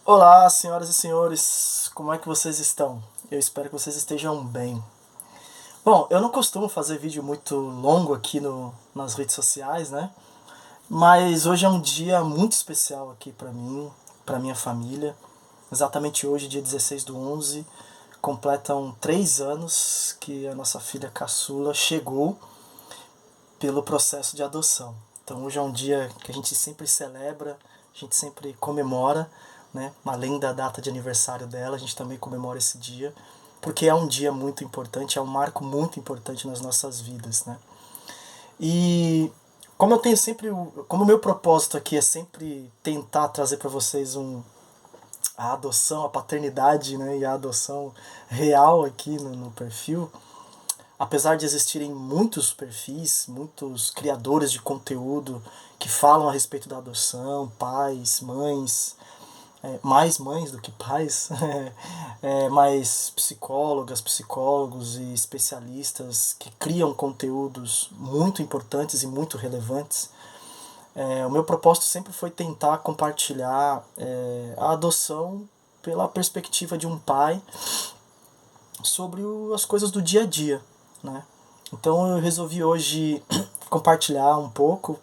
Olá, senhoras e senhores, como é que vocês estão? Eu espero que vocês estejam bem. Bom, eu não costumo fazer vídeo muito longo aqui nas redes sociais, né? Mas hoje é um dia muito especial aqui pra mim, pra minha família. Exatamente hoje, dia 16/11, completam 3 anos que a nossa filha caçula chegou pelo processo de adoção. Então hoje é um dia que a gente sempre celebra, a gente sempre comemora, né? Além da data de aniversário dela, a gente também comemora esse dia, porque é um dia muito importante, é um marco muito importante nas nossas vidas, né? E como eu tenho sempre, como o meu propósito aqui é sempre tentar trazer para vocês a adoção, a paternidade, né, e a adoção real aqui no perfil, apesar de existirem muitos perfis, muitos criadores de conteúdo que falam a respeito da adoção, pais, mães, mais mães do que pais, mais psicólogas, psicólogos e especialistas que criam conteúdos muito importantes e muito relevantes. O meu propósito sempre foi tentar compartilhar a adoção pela perspectiva de um pai sobre as coisas do dia a dia, né? Então eu resolvi hoje compartilhar um pouco,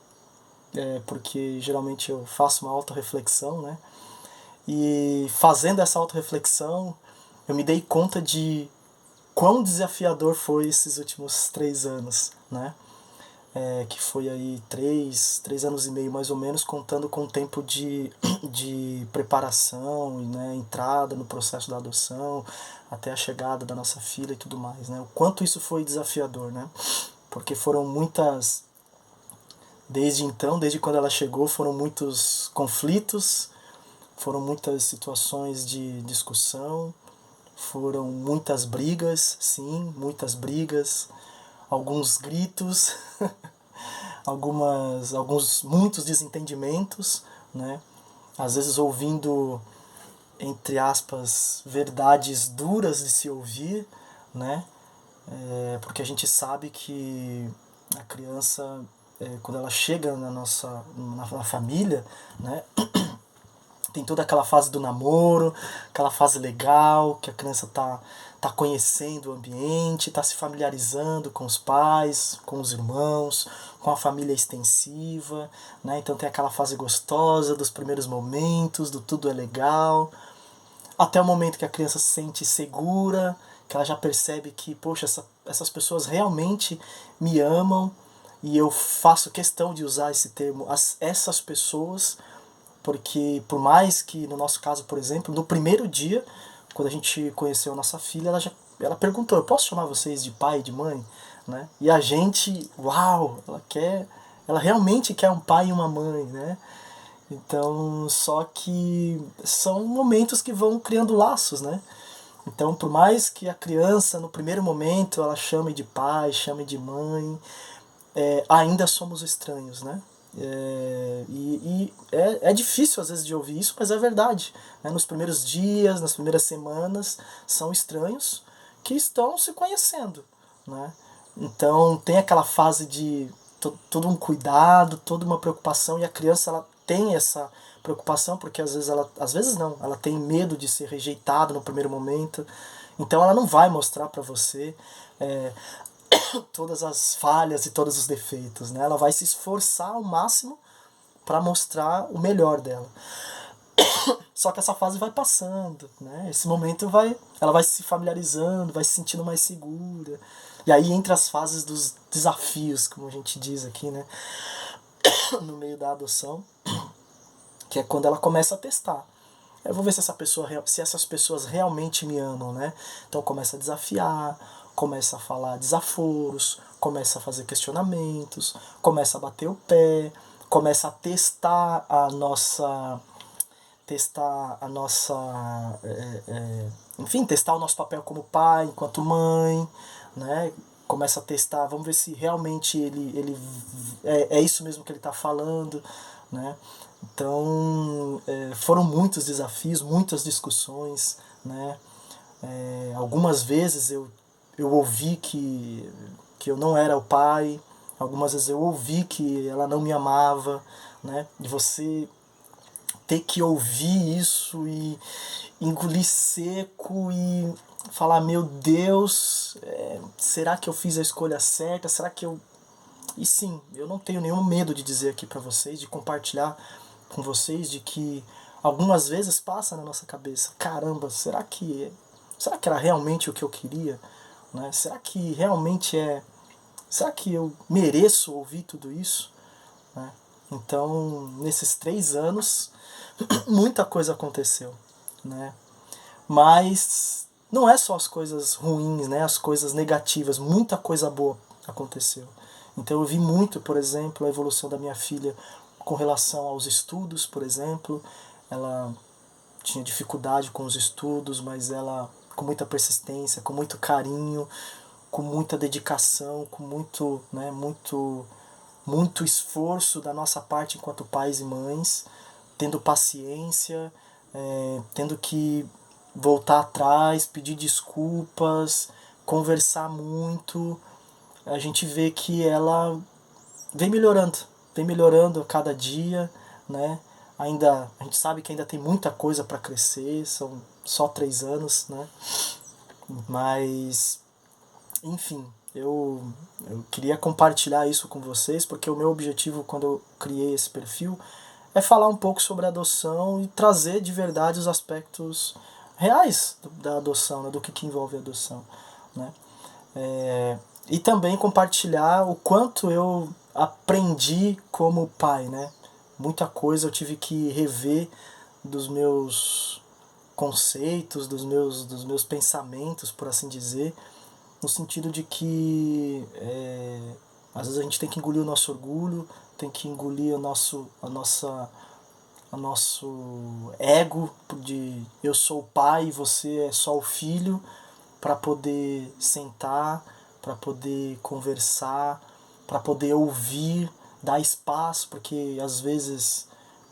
porque geralmente eu faço uma autorreflexão, né? E fazendo essa autorreflexão, eu me dei conta de quão desafiador foi esses últimos 3 anos, né? Que foi aí 3 anos e meio mais ou menos, contando com o tempo de preparação, né, entrada no processo da adoção, até a chegada da nossa filha e tudo mais, né? O quanto isso foi desafiador, né? Porque foram muitas, desde então, desde quando ela chegou, foram muitos conflitos, foram muitas situações de discussão, foram muitas brigas, sim, muitas brigas, alguns gritos, muitos desentendimentos, né? Às vezes ouvindo, entre aspas, verdades duras de se ouvir, né? Porque a gente sabe que a criança, quando ela chega na família, né? Tem toda aquela fase do namoro, aquela fase legal, que a criança tá conhecendo o ambiente, tá se familiarizando com os pais, com os irmãos, com a família extensiva, né? Então tem aquela fase gostosa dos primeiros momentos, do tudo é legal, até o momento que a criança se sente segura, que ela já percebe que, poxa, essas pessoas realmente me amam, e eu faço questão de usar esse termo, essas pessoas, porque por mais que no nosso caso, por exemplo, no primeiro dia, quando a gente conheceu a nossa filha, ela perguntou: eu posso chamar vocês de pai e de mãe? Né? E a gente, uau, ela realmente quer um pai e uma mãe, né? Então, só que são momentos que vão criando laços, né? Então, por mais que a criança, no primeiro momento, ela chame de pai, chame de mãe, ainda somos estranhos, né? É difícil às vezes de ouvir isso, mas é verdade. Né? Nos primeiros dias, nas primeiras semanas, são estranhos que estão se conhecendo. Né? Então tem aquela fase de todo um cuidado, toda uma preocupação, e a criança ela tem essa preocupação porque às vezes não, ela tem medo de ser rejeitada no primeiro momento, então ela não vai mostrar para você é, todas as falhas e todos os defeitos, né? Ela vai se esforçar ao máximo para mostrar o melhor dela. Só que essa fase vai passando, né? Esse momento ela vai se familiarizando, vai se sentindo mais segura. E aí entre as fases dos desafios, como a gente diz aqui, né, no meio da adoção, que é quando ela começa a testar. Eu vou ver se essas pessoas realmente me amam, né? Então começa a desafiar, começa a falar desaforos, começa a fazer questionamentos, começa a bater o pé, começa a testar a nossa, enfim, testar o nosso papel como pai, enquanto mãe, né? Começa a testar, vamos ver se realmente ele é isso mesmo que ele está falando, né? Então, foram muitos desafios, muitas discussões, né? Algumas vezes eu ouvi que eu não era o pai, algumas vezes eu ouvi que ela não me amava, né? E você ter que ouvir isso e engolir seco e falar, meu Deus, será que eu fiz a escolha certa? Será que eu... E sim, eu não tenho nenhum medo de dizer aqui pra vocês, de compartilhar com vocês, de que algumas vezes passa na nossa cabeça, caramba, será que era realmente o que eu queria? Né? Será que realmente será que eu mereço ouvir tudo isso? Né? Então, nesses 3 anos, muita coisa aconteceu, né? Mas não é só as coisas ruins, né? As coisas negativas, muita coisa boa aconteceu. Então eu vi muito, por exemplo, a evolução da minha filha com relação aos estudos, por exemplo. Ela tinha dificuldade com os estudos, mas ela, com muita persistência, com muito carinho, com muita dedicação, com muito esforço da nossa parte enquanto pais e mães, tendo paciência, tendo que voltar atrás, pedir desculpas, conversar muito, a gente vê que ela vem melhorando a cada dia, né? Ainda, a gente sabe que ainda tem muita coisa para crescer, são só 3 anos, né? Mas, enfim, eu queria compartilhar isso com vocês, porque o meu objetivo quando eu criei esse perfil é falar um pouco sobre a adoção e trazer de verdade os aspectos reais da adoção, né, do que envolve a adoção. Né? E também compartilhar o quanto eu aprendi como pai. Né? Muita coisa eu tive que rever dos meus conceitos, dos meus pensamentos, por assim dizer, no sentido de que às vezes a gente tem que engolir o nosso orgulho, tem que engolir o nosso ego de eu sou o pai e você é só o filho, para poder sentar, para poder conversar, para poder ouvir, dar espaço, porque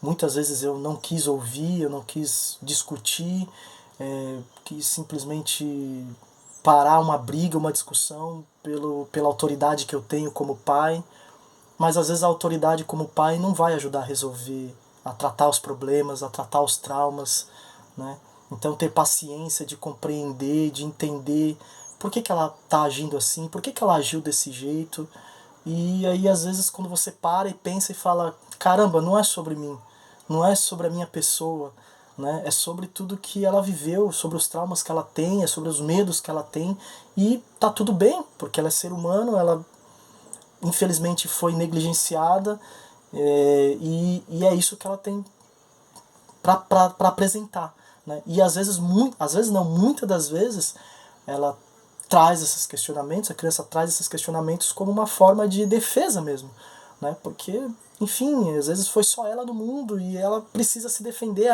muitas vezes eu não quis ouvir, eu não quis discutir, quis simplesmente parar uma briga, uma discussão pela autoridade que eu tenho como pai, mas às vezes a autoridade como pai não vai ajudar a resolver, a tratar os problemas, a tratar os traumas, né? Então ter paciência de compreender, de entender por que ela está agindo assim, por que ela agiu desse jeito. E aí às vezes quando você para e pensa e fala, caramba, não é sobre mim, não é sobre a minha pessoa, né? É sobre tudo que ela viveu, sobre os traumas que ela tem, é sobre os medos que ela tem, e tá tudo bem, porque ela é ser humano, ela infelizmente foi negligenciada, e é isso que ela tem para apresentar. Né? E às vezes não, muitas das vezes ela traz esses questionamentos, a criança traz esses questionamentos como uma forma de defesa mesmo. Né? Porque, enfim, às vezes foi só ela no mundo e ela precisa se defender.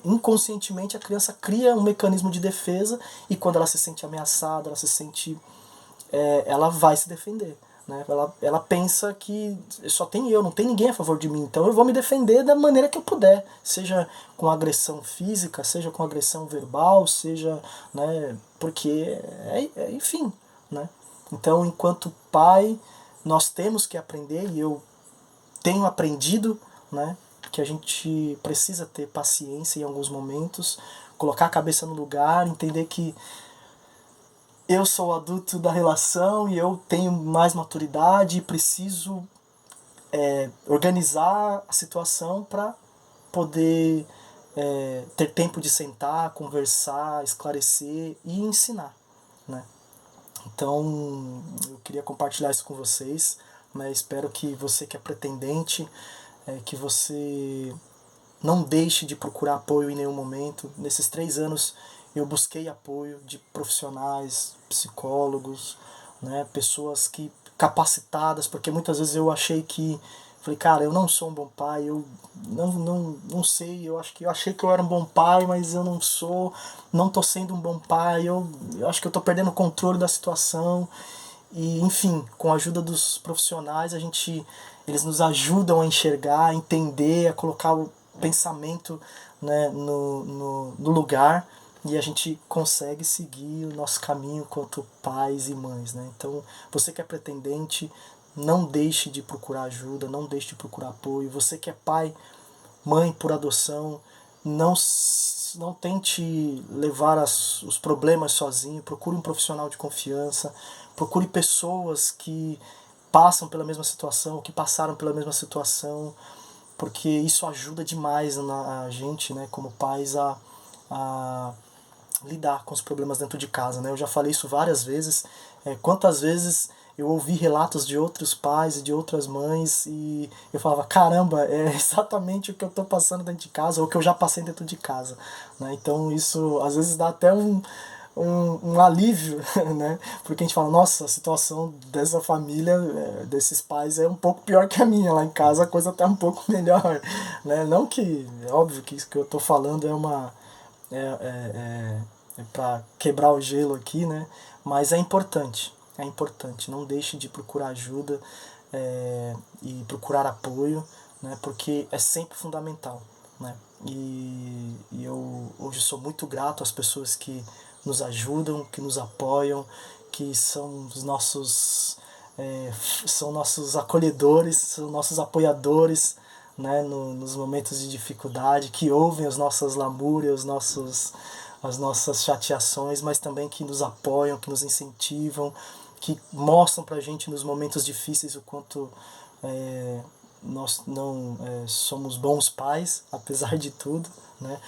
Inconscientemente a criança cria um mecanismo de defesa e quando ela se sente ameaçada, ela vai se defender. Né? Ela pensa que só tem eu, não tem ninguém a favor de mim, então eu vou me defender da maneira que eu puder, seja com agressão física, seja com agressão verbal, seja, né, porque, enfim, né? Então, enquanto pai, nós temos que aprender, e eu tenho aprendido, né, que a gente precisa ter paciência em alguns momentos, colocar a cabeça no lugar, entender que eu sou o adulto da relação e eu tenho mais maturidade e preciso organizar a situação para poder ter tempo de sentar, conversar, esclarecer e ensinar. Né? Então eu queria compartilhar isso com vocês. Né? Espero que você que é pretendente, que você não deixe de procurar apoio em nenhum momento. Nesses 3 anos eu busquei apoio de profissionais, psicólogos, né, pessoas capacitadas, porque muitas vezes eu achei que, falei, cara, eu não sou um bom pai, eu não sei, eu achei que eu era um bom pai, mas eu não sou, não tô sendo um bom pai, eu acho que eu tô perdendo o controle da situação. E, enfim, com a ajuda dos profissionais, eles nos ajudam a enxergar, a entender, a colocar o pensamento, né, no lugar, e a gente consegue seguir o nosso caminho quanto pais e mães. Né? Então, você que é pretendente, não deixe de procurar ajuda, não deixe de procurar apoio. Você que é pai, mãe por adoção, não, não tente levar os problemas sozinho, procure um profissional de confiança, procure pessoas que passam pela mesma situação, que passaram pela mesma situação, porque isso ajuda demais a gente, né, como pais, a lidar com os problemas dentro de casa, né? Eu já falei isso várias vezes. Quantas vezes eu ouvi relatos de outros pais e de outras mães e eu falava, caramba, é exatamente o que eu estou passando dentro de casa ou o que eu já passei dentro de casa, né? Então isso às vezes dá até um alívio, né? Porque a gente fala, nossa, a situação dessa família, desses pais é um pouco pior que a minha. Lá em casa a coisa tá um pouco melhor, né? Não que, é óbvio que isso que eu tô falando é uma... para quebrar o gelo aqui, né? Mas é importante. Não deixe de procurar ajuda e procurar apoio, né? Porque é sempre fundamental, né? E eu hoje sou muito grato às pessoas que nos ajudam, que nos apoiam, que são os nossos são nossos acolhedores, são nossos apoiadores, né, nos momentos de dificuldade, que ouvem as nossas lamúrias, as nossas chateações, mas também que nos apoiam, que nos incentivam, que mostram pra gente nos momentos difíceis o quanto nós não somos bons pais, apesar de tudo, né?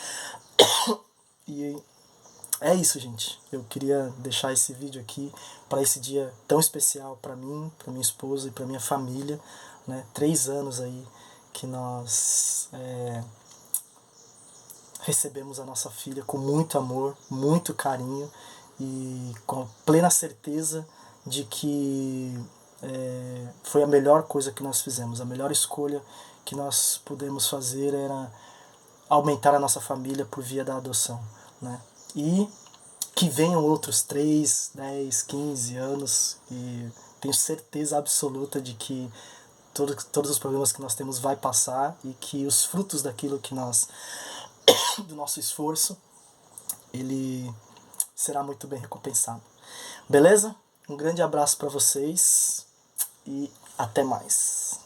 E é isso, gente. Eu queria deixar esse vídeo aqui para esse dia tão especial para mim, para minha esposa e para minha família, né? 3 anos aí que nós recebemos a nossa filha com muito amor, muito carinho e com a plena certeza de que foi a melhor coisa que nós fizemos, a melhor escolha que nós pudemos fazer era aumentar a nossa família por via da adoção, né? E que venham outros 3, 10, 15 anos e tenho certeza absoluta de que todos os problemas que nós temos vai passar e que os frutos daquilo que nós do nosso esforço ele será muito bem recompensado. Beleza? Um grande abraço para vocês e até mais.